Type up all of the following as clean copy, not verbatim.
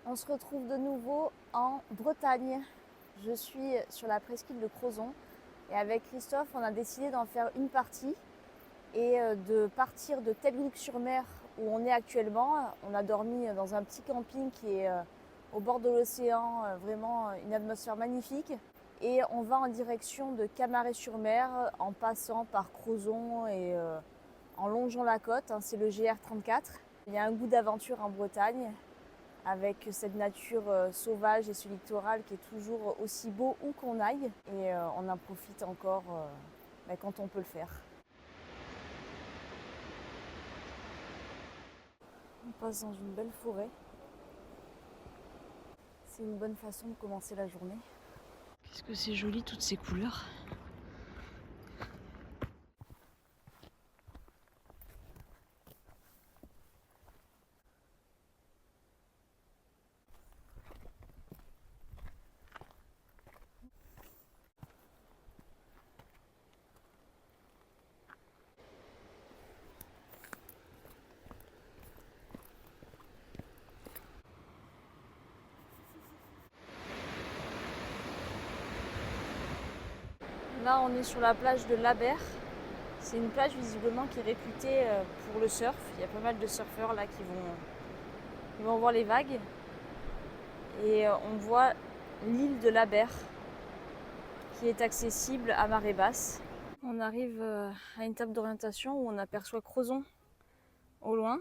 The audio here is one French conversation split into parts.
On se retrouve de nouveau en Bretagne. Je suis sur la presqu'île de Crozon et avec Christophe, on a décidé d'en faire une partie et de partir de Telgruc-sur-Mer où on est actuellement. On a dormi dans un petit camping qui est au bord de l'océan, vraiment une atmosphère magnifique. Et on va en direction de Camaret-sur-Mer en passant par Crozon et en longeant la côte. C'est le GR34. Il y a un goût d'aventure en Bretagne avec cette nature sauvage et ce littoral qui est toujours aussi beau où qu'on aille. Et on en profite encore quand on peut le faire. On passe dans une belle forêt. C'est une bonne façon de commencer la journée. Qu'est-ce que c'est joli toutes ces couleurs. Là, on est sur la plage de Labert. C'est une plage visiblement qui est réputée pour le surf. Il y a pas mal de surfeurs là qui vont voir les vagues. Et on voit l'île de Labert qui est accessible à marée basse. On arrive à une table d'orientation où on aperçoit Crozon au loin.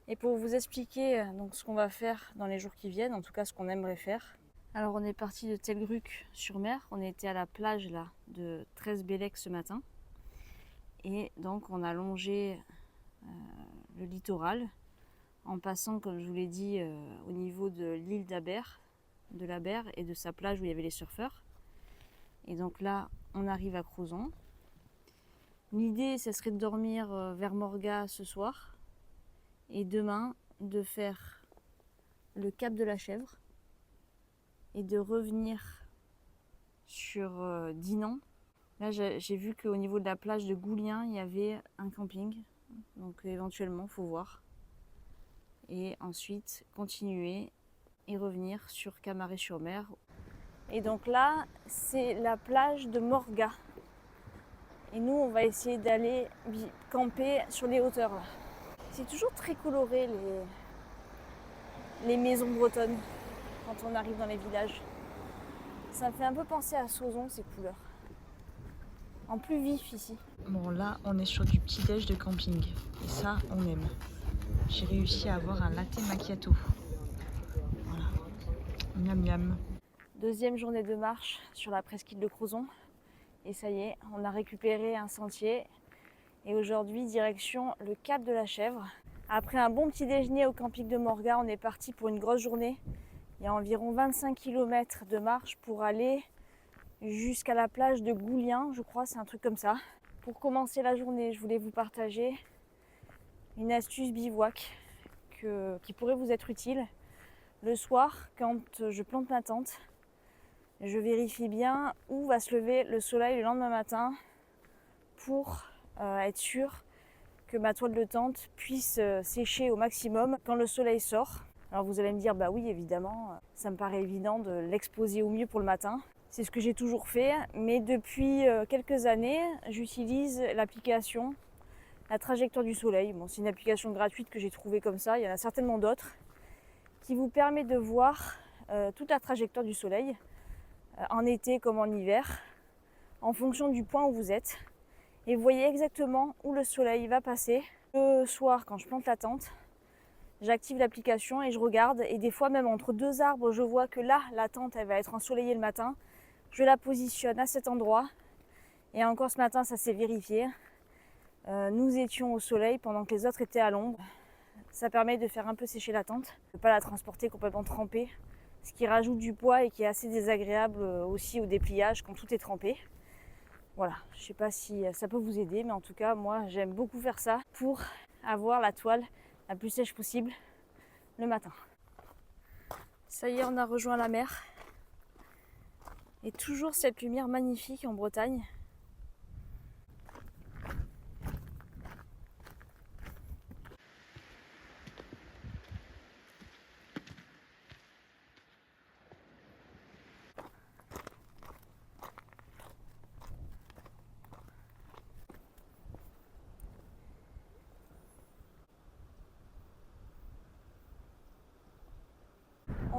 Et pour vous expliquer donc ce qu'on va faire dans les jours qui viennent, en tout cas ce qu'on aimerait faire. Alors on est parti de Telgruc-sur-Mer, on était à la plage là de Treize-Bellec ce matin. Et donc on a longé le littoral en passant, comme je vous l'ai dit, au niveau de l'île de Labert et de sa plage où il y avait les surfeurs. Et donc là, on arrive à Crozon. L'idée, ce serait de dormir vers Morgat ce soir et demain de faire le cap de la Chèvre et de revenir sur Dinan. Là, j'ai vu qu'au niveau de la plage de Goulien, il y avait un camping. Donc éventuellement, il faut voir. Et ensuite, continuer et revenir sur Camaret-sur-Mer. Et donc là, c'est la plage de Morgat. Et nous, on va essayer d'aller camper sur les hauteurs. Là. C'est toujours très coloré les maisons bretonnes quand on arrive dans les villages. Ça me fait un peu penser à Sauzon, ces couleurs. En plus vif ici. Bon, là, on est sur du petit-déj de camping. Et ça, on aime. J'ai réussi à avoir un latte macchiato. Voilà. Miam miam. Deuxième journée de marche sur la presqu'île de Crozon. Et ça y est, on a récupéré un sentier. Et aujourd'hui, direction le cap de la Chèvre. Après un bon petit déjeuner au camping de Morgat, on est parti pour une grosse journée. Il y a environ 25 km de marche pour aller jusqu'à la plage de Goulien, je crois, c'est un truc comme ça. Pour commencer la journée, je voulais vous partager une astuce bivouac qui pourrait vous être utile. Le soir, quand je plante ma tente, je vérifie bien où va se lever le soleil le lendemain matin pour être sûr que ma toile de tente puisse sécher au maximum quand le soleil sort. Alors vous allez me dire, bah oui évidemment, ça me paraît évident de l'exposer au mieux pour le matin. C'est ce que j'ai toujours fait, mais depuis quelques années, j'utilise l'application La Trajectoire du Soleil. Bon, c'est une application gratuite que j'ai trouvée comme ça, il y en a certainement d'autres, qui vous permet de voir toute la trajectoire du soleil, en été comme en hiver, en fonction du point où vous êtes. Et vous voyez exactement où le soleil va passer. Le soir, quand je plante la tente, j'active l'application et je regarde. Et des fois, même entre deux arbres, je vois que là, la tente, elle va être ensoleillée le matin. Je la positionne à cet endroit. Et encore ce matin, ça s'est vérifié. Nous étions au soleil pendant que les autres étaient à l'ombre. Ça permet de faire un peu sécher la tente, de ne pas la transporter complètement trempée, ce qui rajoute du poids et qui est assez désagréable aussi au dépliage quand tout est trempé. Voilà, je ne sais pas si ça peut vous aider, mais en tout cas, moi, j'aime beaucoup faire ça pour avoir la toile la plus sèche possible le matin. Ça y est, on a rejoint la mer. Et toujours cette lumière magnifique en Bretagne.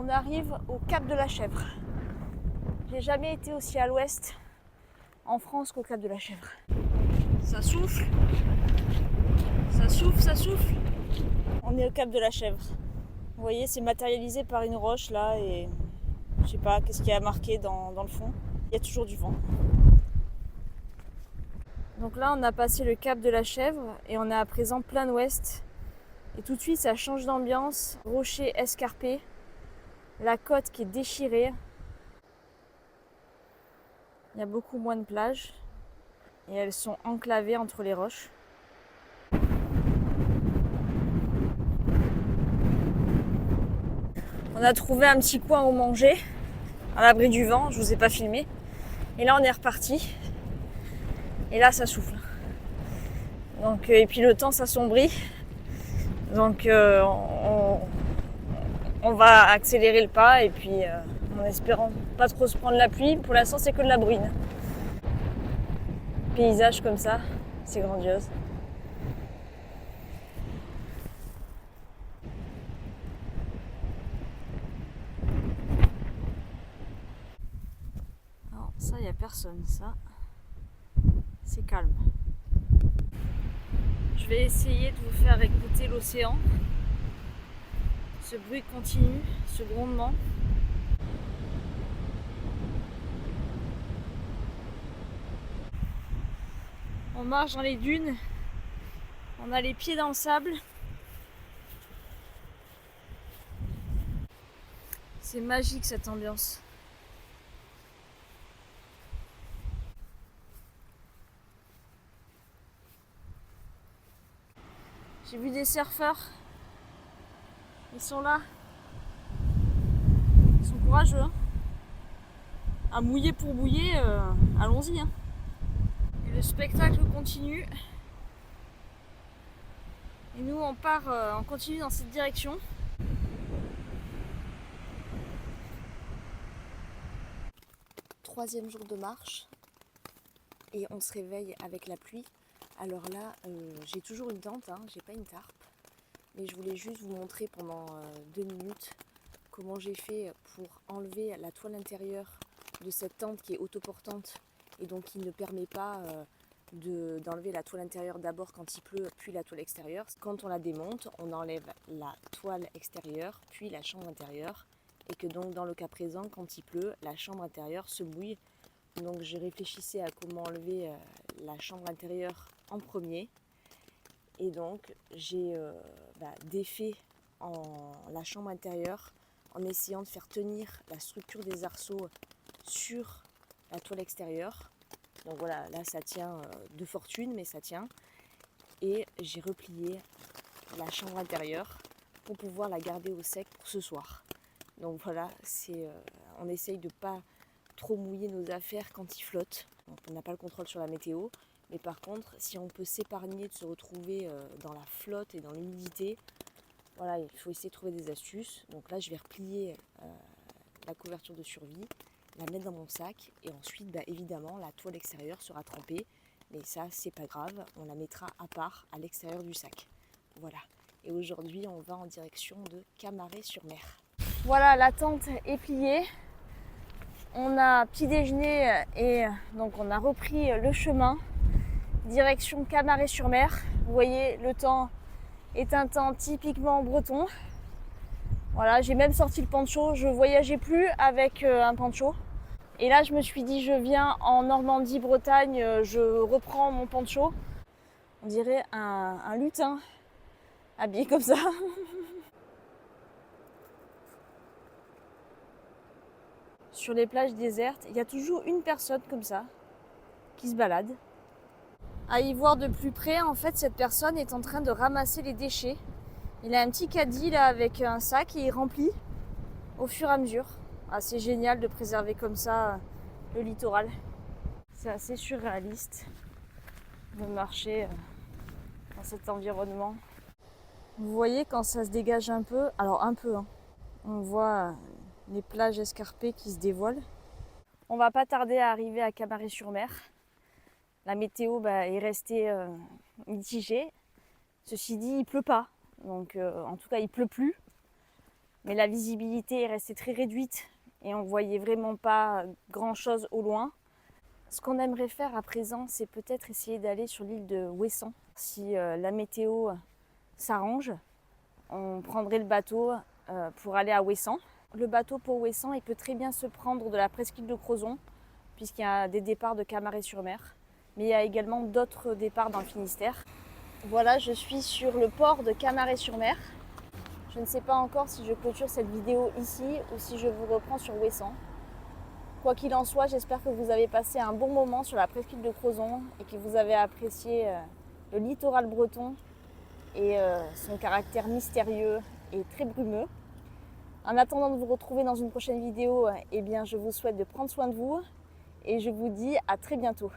On arrive au Cap de la Chèvre. J'ai jamais été aussi à l'ouest en France qu'au Cap de la Chèvre. Ça souffle, ça souffle, ça souffle. On est au Cap de la Chèvre. Vous voyez, c'est matérialisé par une roche là et je sais pas qu'est-ce qu'il y a marqué dans le fond. Il y a toujours du vent. Donc là, on a passé le Cap de la Chèvre et on est à présent plein ouest. Et tout de suite, ça change d'ambiance. Rochers escarpés, la côte qui est déchirée. Il y a beaucoup moins de plages et elles sont enclavées entre les roches. On a trouvé un petit coin où manger, à l'abri du vent, je vous ai pas filmé. Et là, on est reparti. Et là, ça souffle. Donc, et puis le temps s'assombrit. Donc on va accélérer le pas et puis en espérant pas trop se prendre la pluie. Pour l'instant, c'est que de la bruine. Paysage comme ça, c'est grandiose. Alors ça, il n'y a personne, ça. C'est calme. Je vais essayer de vous faire écouter l'océan. Ce bruit continu, ce grondement. On marche dans les dunes, on a les pieds dans le sable. C'est magique cette ambiance. J'ai vu des surfeurs. Ils sont là. Ils sont courageux. Hein. À mouiller pour mouiller, allons-y. Hein. Et le spectacle continue. Et nous, on continue dans cette direction. Troisième jour de marche. Et on se réveille avec la pluie. Alors là, j'ai toujours une tente, hein, j'ai pas une tarpe. Mais je voulais juste vous montrer pendant 2 minutes comment j'ai fait pour enlever la toile intérieure de cette tente qui est autoportante et donc qui ne permet pas d'enlever la toile intérieure d'abord quand il pleut, puis la toile extérieure. Quand on la démonte, on enlève la toile extérieure, puis la chambre intérieure. Et que donc dans le cas présent, quand il pleut, la chambre intérieure se mouille. Donc j'ai réfléchissais à comment enlever la chambre intérieure en premier. Et donc j'ai défait la chambre intérieure en essayant de faire tenir la structure des arceaux sur la toile extérieure. Donc voilà, là ça tient de fortune, mais ça tient. Et j'ai replié la chambre intérieure pour pouvoir la garder au sec pour ce soir. Donc voilà, on essaye de ne pas trop mouiller nos affaires quand il flotte. Donc on n'a pas le contrôle sur la météo. Mais par contre, si on peut s'épargner de se retrouver dans la flotte et dans l'humidité, voilà, il faut essayer de trouver des astuces. Donc là, je vais replier la couverture de survie, la mettre dans mon sac et ensuite, évidemment, la toile extérieure sera trempée. Mais ça, c'est pas grave, on la mettra à part à l'extérieur du sac. Voilà. Et aujourd'hui, on va en direction de Camaret-sur-Mer. Voilà, la tente est pliée. On a petit déjeuner et donc on a repris le chemin. Direction Camaret-sur-Mer. Vous voyez, le temps est un temps typiquement breton. Voilà, j'ai même sorti le poncho. Je voyageais plus avec un poncho. Et là, je me suis dit, je viens en Normandie, Bretagne, je reprends mon poncho. On dirait un lutin habillé comme ça. Sur les plages désertes, il y a toujours une personne comme ça qui se balade. À y voir de plus près, en fait, cette personne est en train de ramasser les déchets. Il a un petit caddie là avec un sac et il remplit au fur et à mesure. Ah, c'est génial de préserver comme ça le littoral. C'est assez surréaliste de marcher dans cet environnement. Vous voyez quand ça se dégage un peu, alors un peu, hein, on voit les plages escarpées qui se dévoilent. On va pas tarder à arriver à Camaret-sur-Mer. La météo est restée mitigée. Ceci dit, il pleut pas. Donc en tout cas, il pleut plus. mais la visibilité est restée très réduite et on voyait vraiment pas grand chose au loin. Ce qu'on aimerait faire à présent, c'est peut-être essayer d'aller sur l'île de Ouessant. Si la météo s'arrange, on prendrait le bateau pour aller à Ouessant. Le bateau pour Ouessant, il peut très bien se prendre de la presqu'île de Crozon, puisqu'il y a des départs de Camaret-sur-Mer, mais il y a également d'autres départs dans le Finistère. Voilà, je suis sur le port de Camaret-sur-Mer. Je ne sais pas encore si je clôture cette vidéo ici ou si je vous reprends sur Ouessant. Quoi qu'il en soit, j'espère que vous avez passé un bon moment sur la presqu'île de Crozon et que vous avez apprécié le littoral breton et son caractère mystérieux et très brumeux. En attendant de vous retrouver dans une prochaine vidéo, eh bien, je vous souhaite de prendre soin de vous et je vous dis à très bientôt.